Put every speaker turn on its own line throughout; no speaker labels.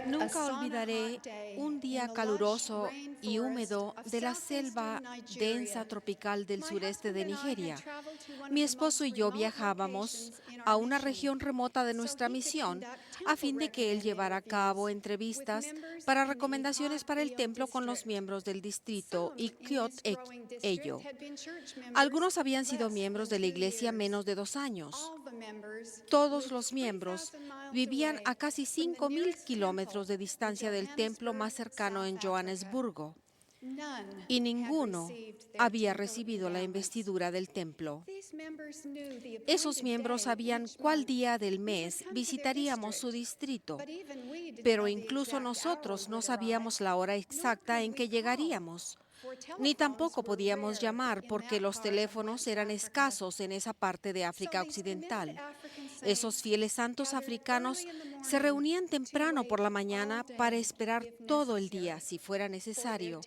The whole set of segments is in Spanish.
Nunca olvidaré un día caluroso y húmedo de la selva densa tropical del sureste de Nigeria. Mi esposo y yo viajábamos a una región remota de nuestra misión a fin de que él llevara a cabo entrevistas para recomendaciones para el templo con los miembros del distrito y Ello. Algunos habían sido miembros de la iglesia menos de 2 años. Todos los miembros vivían a casi 5.000 kilómetros de distancia del templo más cercano en Johannesburgo, y ninguno había recibido la investidura del templo. Esos miembros sabían cuál día del mes visitaríamos su distrito, pero incluso nosotros no sabíamos la hora exacta en que llegaríamos. Ni tampoco podíamos llamar porque los teléfonos eran escasos en esa parte de África Occidental. Esos fieles santos africanos se reunían temprano por la mañana para esperar todo el día, si fuera necesario,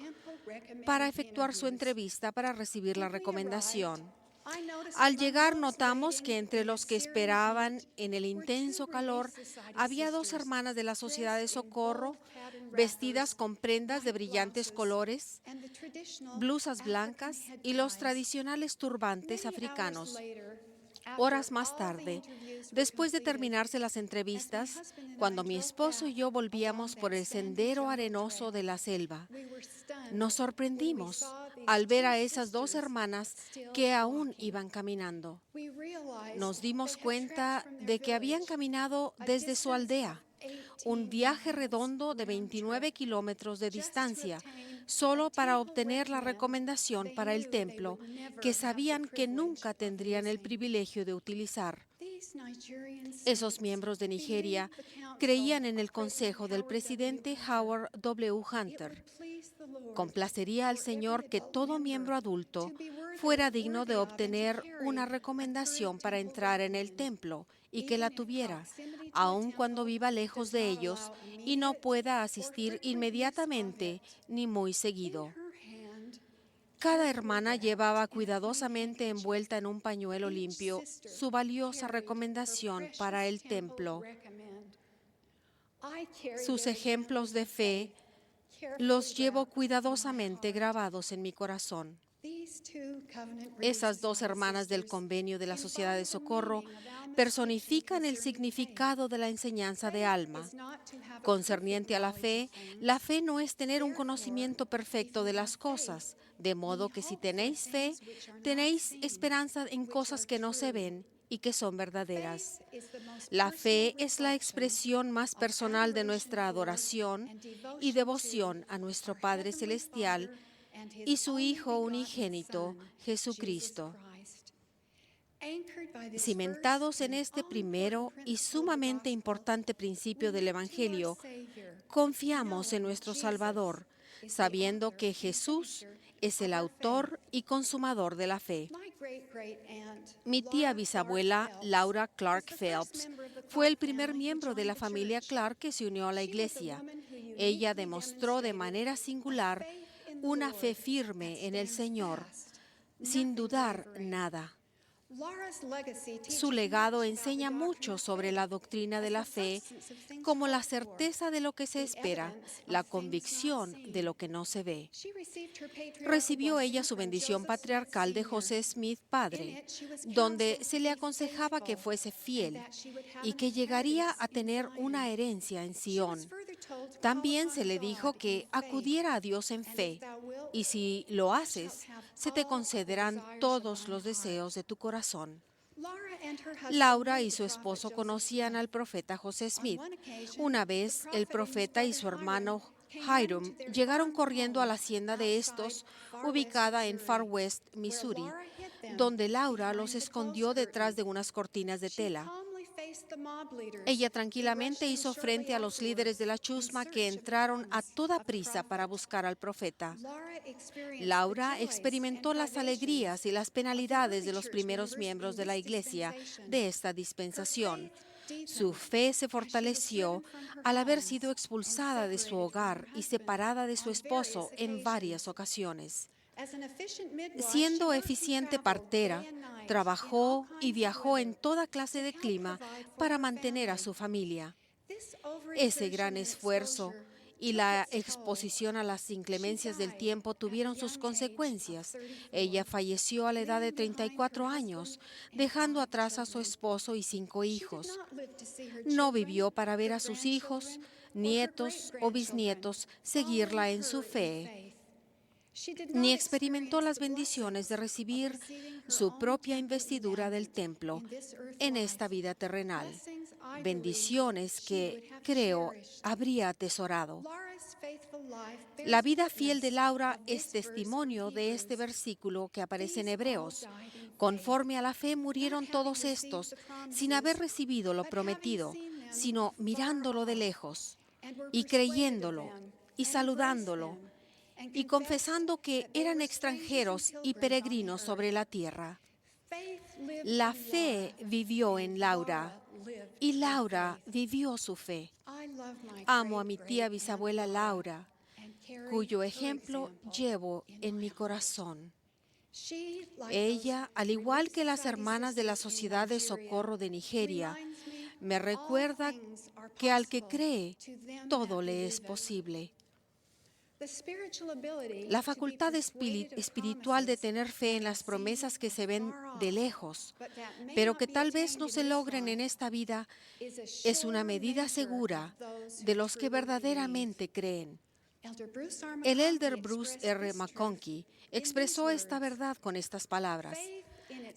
para efectuar su entrevista para recibir la recomendación. Al llegar notamos que entre los que esperaban en el intenso calor había 2 hermanas de la Sociedad de Socorro vestidas con prendas de brillantes colores, blusas blancas y los tradicionales turbantes africanos. Horas más tarde, después de terminarse las entrevistas, cuando mi esposo y yo volvíamos por el sendero arenoso de la selva, nos sorprendimos al ver a esas 2 hermanas que aún iban caminando. Nos dimos cuenta de que habían caminado desde su aldea, un viaje redondo de 29 kilómetros de distancia, solo para obtener la recomendación para el templo que sabían que nunca tendrían el privilegio de utilizar. Esos miembros de Nigeria creían en el consejo del presidente Howard W. Hunter. Complacería al Señor que todo miembro adulto fuera digno de obtener una recomendación para entrar en el templo y que la tuviera, aun cuando viva lejos de ellos y no pueda asistir inmediatamente ni muy seguido. Cada hermana llevaba cuidadosamente envuelta en un pañuelo limpio su valiosa recomendación para el templo. Sus ejemplos de fe los llevo cuidadosamente grabados en mi corazón. Esas 2 hermanas del convenio de la Sociedad de Socorro personifican el significado de la enseñanza de Alma. Concerniente a la fe no es tener un conocimiento perfecto de las cosas, de modo que si tenéis fe, tenéis esperanza en cosas que no se ven y que son verdaderas. La fe es la expresión más personal de nuestra adoración y devoción a nuestro Padre Celestial y su Hijo unigénito, Jesucristo. Cimentados en este primero y sumamente importante principio del Evangelio, confiamos en nuestro Salvador, sabiendo que Jesús es el autor y consumador de la fe. Mi tía bisabuela, Laura Clark Phelps, fue el primer miembro de la familia Clark que se unió a la iglesia. Ella demostró de manera singular una fe firme en el Señor, sin dudar nada. Su legado enseña mucho sobre la doctrina de la fe, como la certeza de lo que se espera, la convicción de lo que no se ve. Recibió ella su bendición patriarcal de José Smith padre, donde se le aconsejaba que fuese fiel y que llegaría a tener una herencia en Sión. También se le dijo que acudiera a Dios en fe, y si lo haces, se te concederán todos los deseos de tu corazón. Laura y su esposo conocían al profeta José Smith. Una vez, el profeta y su hermano Hiram llegaron corriendo a la hacienda de estos, ubicada en Far West, Missouri, donde Laura los escondió detrás de unas cortinas de tela. Ella tranquilamente hizo frente a los líderes de la chusma que entraron a toda prisa para buscar al profeta. Laura experimentó las alegrías y las penalidades de los primeros miembros de la iglesia de esta dispensación. Su fe se fortaleció al haber sido expulsada de su hogar y separada de su esposo en varias ocasiones. Siendo eficiente partera, trabajó y viajó en toda clase de clima para mantener a su familia. Ese gran esfuerzo y la exposición a las inclemencias del tiempo tuvieron sus consecuencias. Ella falleció a la edad de 34 años, dejando atrás a su esposo y 5 hijos. No vivió para ver a sus hijos, nietos o bisnietos seguirla en su fe, ni experimentó las bendiciones de recibir su propia investidura del templo en esta vida terrenal, bendiciones que, creo, habría atesorado. La vida fiel de Laura es testimonio de este versículo que aparece en Hebreos. Conforme a la fe murieron todos estos, sin haber recibido lo prometido, sino mirándolo de lejos, y creyéndolo, y saludándolo, y confesando que eran extranjeros y peregrinos sobre la tierra. La fe vivió en Laura, y Laura vivió su fe. Amo a mi tía bisabuela Laura, cuyo ejemplo llevo en mi corazón. Ella, al igual que las hermanas de la Sociedad de Socorro de Nigeria, me recuerda que al que cree, todo le es posible. La facultad espiritual de tener fe en las promesas que se ven de lejos, pero que tal vez no se logren en esta vida, es una medida segura de los que verdaderamente creen. El elder Bruce R. McConkie expresó esta verdad con estas palabras: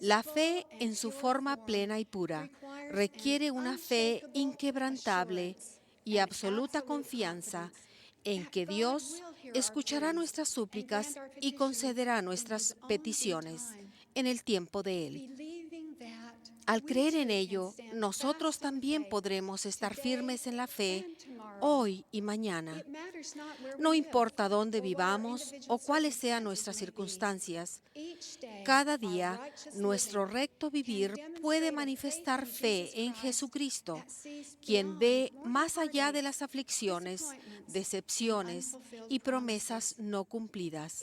la fe en su forma plena y pura requiere una fe inquebrantable y absoluta confianza en que Dios escuchará nuestras súplicas y concederá nuestras peticiones en el tiempo de Él. Al creer en ello, nosotros también podremos estar firmes en la fe hoy y mañana. No importa dónde vivamos o cuáles sean nuestras circunstancias, cada día nuestro recto vivir puede manifestar fe en Jesucristo, quien ve más allá de las aflicciones, decepciones y promesas no cumplidas.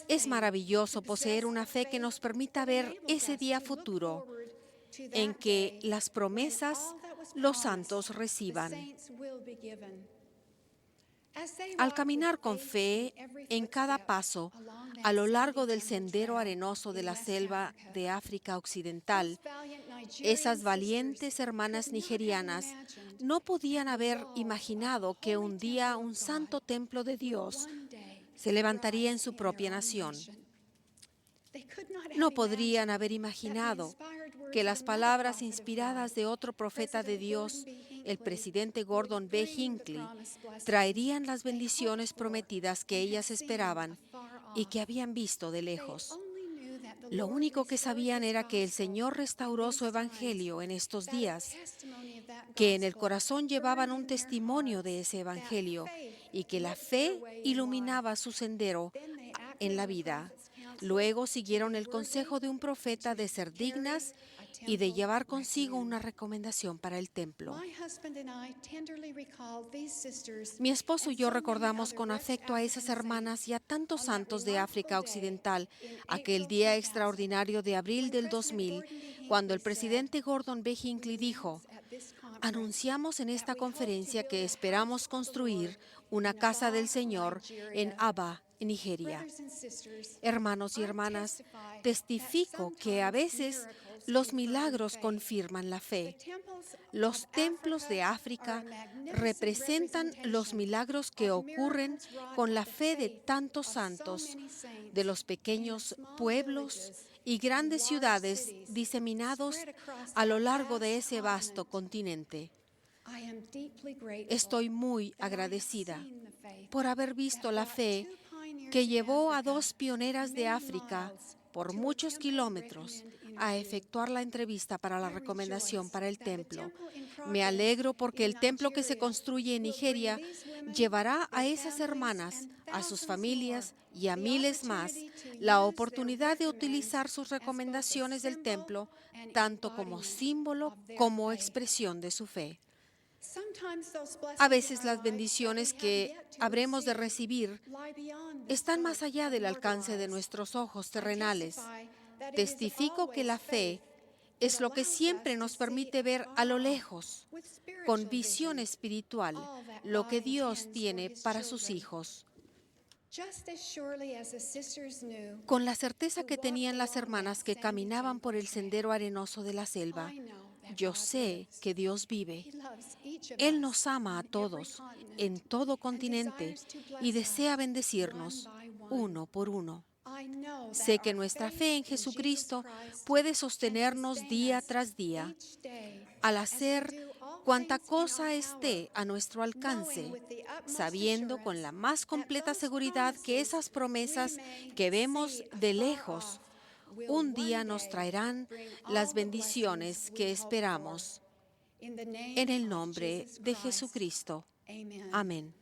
Es maravilloso poseer una fe que nos permita ver ese día futuro en que las promesas los santos reciban. Al caminar con fe en cada paso a lo largo del sendero arenoso de la selva de África Occidental, esas valientes hermanas nigerianas no podían haber imaginado que un día un santo templo de Dios se levantaría en su propia nación. No podrían haber imaginado que las palabras inspiradas de otro profeta de Dios, el presidente Gordon B. Hinckley, traerían las bendiciones prometidas que ellas esperaban y que habían visto de lejos. Lo único que sabían era que el Señor restauró su evangelio en estos días, que en el corazón llevaban un testimonio de ese evangelio y que la fe iluminaba su sendero en la vida. Luego siguieron el consejo de un profeta de ser dignas y de llevar consigo una recomendación para el templo. Mi esposo y yo recordamos con afecto a esas hermanas y a tantos santos de África Occidental aquel día extraordinario de abril del 2000, cuando el presidente Gordon B. Hinckley dijo: anunciamos en esta conferencia que esperamos construir una casa del Señor en Aba, en Nigeria. Hermanos y hermanas, testifico que a veces los milagros confirman la fe. Los templos de África representan los milagros que ocurren con la fe de tantos santos, de los pequeños pueblos y grandes ciudades diseminados a lo largo de ese vasto continente. Estoy muy agradecida por haber visto la fe que llevó a 2 pioneras de África por muchos kilómetros a efectuar la entrevista para la recomendación para el templo. Me alegro porque el templo que se construye en Nigeria llevará a esas hermanas, a sus familias y a miles más la oportunidad de utilizar sus recomendaciones del templo tanto como símbolo como expresión de su fe. A veces las bendiciones que habremos de recibir están más allá del alcance de nuestros ojos terrenales. Testifico que la fe es lo que siempre nos permite ver a lo lejos, con visión espiritual, lo que Dios tiene para sus hijos. Con la certeza que tenían las hermanas que caminaban por el sendero arenoso de la selva, yo sé que Dios vive. Él nos ama a todos, en todo continente, y desea bendecirnos, uno por uno. Sé que nuestra fe en Jesucristo puede sostenernos día tras día, al hacer cuanta cosa esté a nuestro alcance, sabiendo con la más completa seguridad que esas promesas que vemos de lejos un día nos traerán las bendiciones que esperamos. En el nombre de Jesucristo. Amén.